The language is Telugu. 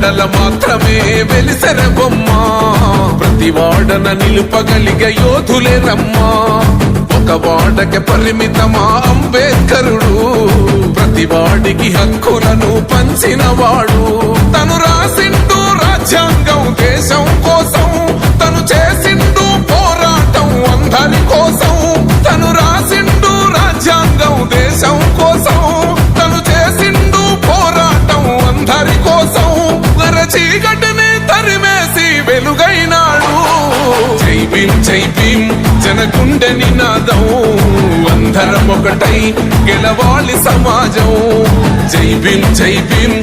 వాడల మాత్రమే వెలిసెర బొమ్మ ప్రతి వాడన నిలుపగలిగే యోధులే రమ్మా ఒక వాడకి పరిమితమా అంబేద్కరుడు ప్రతి వాడికి హక్కులను పంచిన వాడు తను రాసిండు రాజ్యాంగం దేశం కోసం తను చేసిండు పోరాటం అందరి కోసం తను రాసిండు రాజ్యాంగం దేశం కోసం తను చేసిండు పోరాటం అందరి కోసం చీకటిని తరిమేసి వెలుగైనాడు జై భీమ్ జనగుండె నినాదం అందరం ఒకటై గెలవాలి సమాజం జై భీమ్